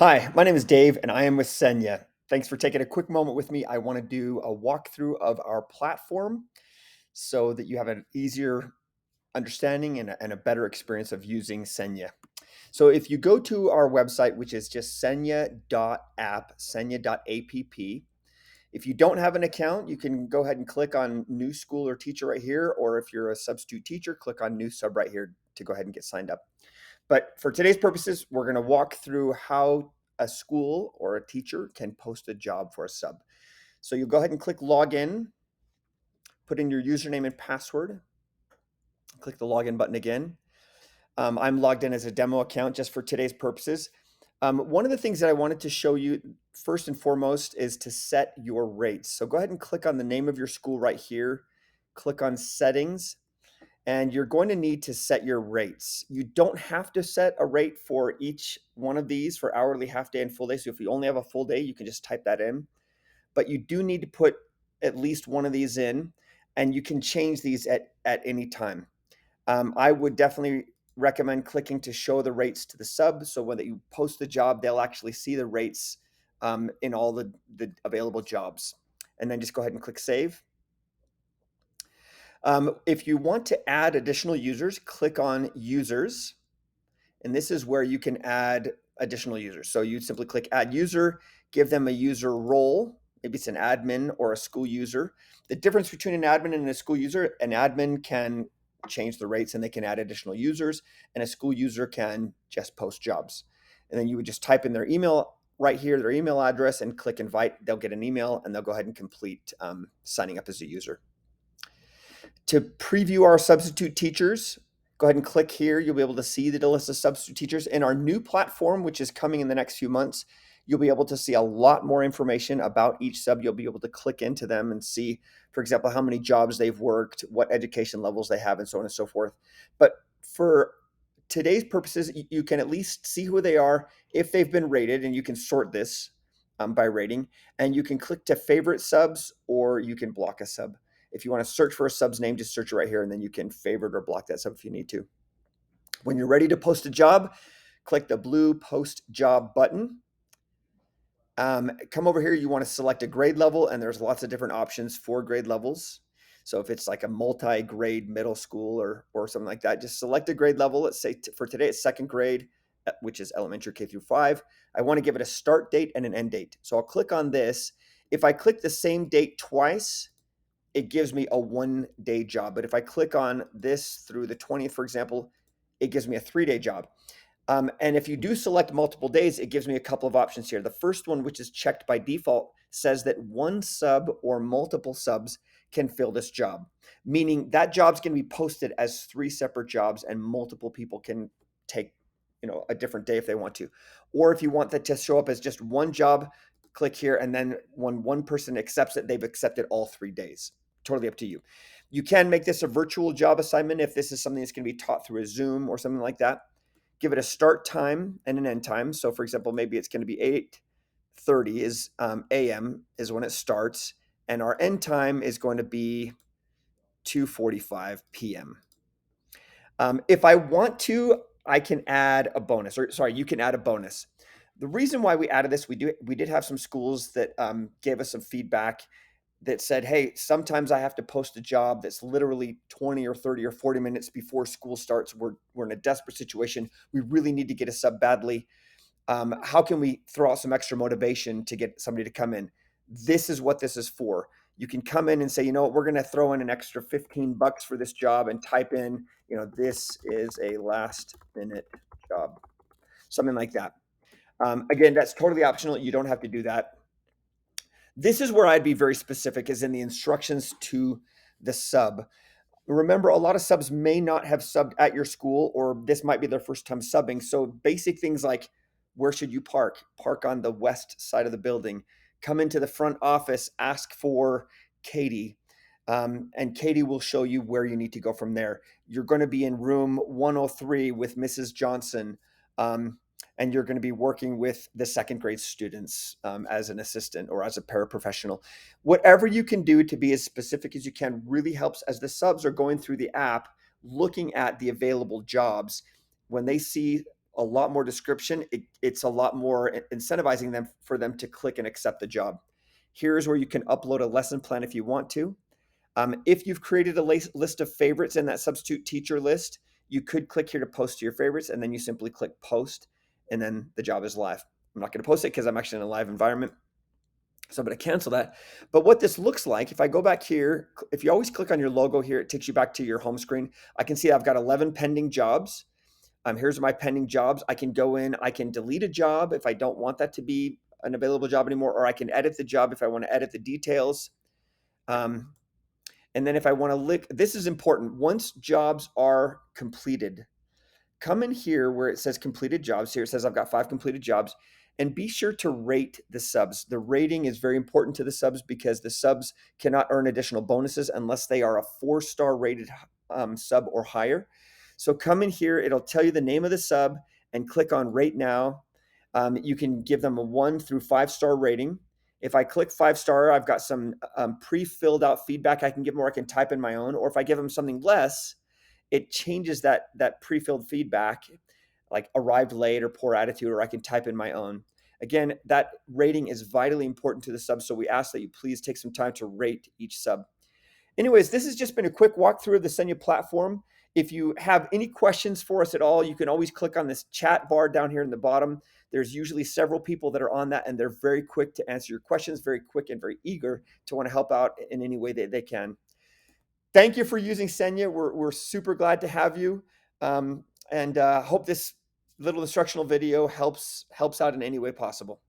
Hi, my name is Dave and I am with Senya. Thanks for taking a quick moment with me. I want to do a walkthrough of our platform so that you have an easier understanding and a better experience of using Senya. So if you go to our website, which is just senya.app, senya.app, if you don't have an account, you can go ahead and click on new school or teacher right here, or if you're a substitute teacher, click on new sub right here to go ahead and get signed up. But for today's purposes, we're going to walk through how a school or a teacher can post a job for a sub. So you'll go ahead and click login, put in your username and password, click the login button again. I'm logged in as a demo account just for today's purposes. One of the things that I wanted to show you first and foremost is to set your rates. So go ahead and click on the name of your school right here, click on settings, and you're going to need to set your rates. You don't have to set a rate for each one of these for hourly, half day, and full day. So if you only have a full day, you can just type that in. But you do need to put at least one of these in, and you can change these at any time. I would definitely recommend clicking to show the rates to the sub. So when you post the job, they'll actually see the rates in all the available jobs. And then just go ahead and click save. If you want to add additional users, click on users, and this is where you can add additional users. So you simply click add user, give them a user role. Maybe it's an admin or a school user. The difference between an admin and a school user, an admin can change the rates and they can add additional users, and a school user can just post jobs. And then you would just type in their email right here, their email address, and click invite. They'll get an email and they'll go ahead and complete signing up as a user. To preview our substitute teachers, go ahead and click here. You'll be able to see the list of substitute teachers. In our new platform, which is coming in the next few months, you'll be able to see a lot more information about each sub. You'll be able to click into them and see, for example, how many jobs they've worked, what education levels they have, and so on and so forth. But for today's purposes, you can at least see who they are if they've been rated, and you can sort this by rating, and you can click to favorite subs or you can block a sub. If you want to search for a sub's name, just search it right here, and then you can favorite or block that sub if you need to. When you're ready to post a job, click the blue post job button. Come over here, you want to select a grade level, and there's lots of different options for grade levels. So if it's like a multi-grade middle school or something like that, just select a grade level. Let's say for today it's second grade, which is elementary K through 5. I want to give it a start date and an end date. So I'll click on this. If I click the same date twice, it gives me a 1-day job. But if I click on this through the 20th, for example, it gives me a 3-day job. And if you do select multiple days, it gives me a couple of options here. The first one, which is checked by default, says that one sub or multiple subs can fill this job, meaning that job's going to be posted as 3 separate jobs and multiple people can take a different day if they want to. Or if you want that to show up as just one job, click here, and then when one person accepts it, they've accepted all 3 days. Totally up to you. You can make this a virtual job assignment if this is something that's going to be taught through a Zoom or something like that. Give it a start time and an end time. So for example, maybe it's going to be 8:30 is a.m. is when it starts, and our end time is going to be 2:45 p.m. If I want to, I can add a bonus, or sorry, you can add a bonus. The reason why we added this, we did have some schools that gave us some feedback that said, hey, sometimes I have to post a job that's literally 20 or 30 or 40 minutes before school starts. We're in a desperate situation. We really need to get a sub badly. How can we throw out some extra motivation to get somebody to come in? This is what this is for. You can come in and say, you know what, we're going to throw in an extra $15 for this job and type in, this is a last minute job, something like that. Again, that's totally optional. You don't have to do that. This is where I'd be very specific, is in the instructions to the sub. Remember, a lot of subs may not have subbed at your school, or this might be their first time subbing. So basic things like, where should you park? Park on the west side of the building. Come into the front office, ask for Katie, and Katie will show you where you need to go from there. You're going to be in room 103 with Mrs. Johnson. And you're going to be working with the second grade students as an assistant or as a paraprofessional. Whatever you can do to be as specific as you can really helps as the subs are going through the app, looking at the available jobs. When they see a lot more description. It's a lot more incentivizing them for them to click and accept the job. Here's where you can upload a lesson plan if you want to. If you've created a list of favorites in that substitute teacher list, you could click here to post to your favorites, and then you simply click post, and then the job is live. I'm not going to post it because I'm actually in a live environment, so I'm going to cancel that. But what this looks like, if I go back here, if you always click on your logo here, it takes you back to your home screen. I can see I've got 11 pending jobs. Here's my pending jobs. I can go in, I can delete a job if I don't want that to be an available job anymore, or I can edit the job if I want to edit the details. Um, and then if I want to look, this is important. Once jobs are completed, come in here where it says completed jobs. Here it says I've got 5 completed jobs, and be sure to rate the subs. The rating is very important to the subs because the subs cannot earn additional bonuses unless they are a 4-star rated sub or higher. So come in here, it'll tell you the name of the sub and click on rate now. You can give them a 1 through 5-star rating. If I click 5-star, I've got some pre-filled out feedback I can give them, or I can type in my own. Or if I give them something less, it changes that pre-filled feedback, like arrived late or poor attitude, or I can type in my own. Again, that rating is vitally important to the sub, so we ask that you please take some time to rate each sub. Anyways, this has just been a quick walkthrough of the Senya platform. If you have any questions for us at all, you can always click on this chat bar down here in the bottom. There's usually several people that are on that, and they're very quick to answer your questions, very quick and very eager to want to help out in any way that they can. Thank you for using Senya. We're super glad to have you, and hope this little instructional video helps out in any way possible.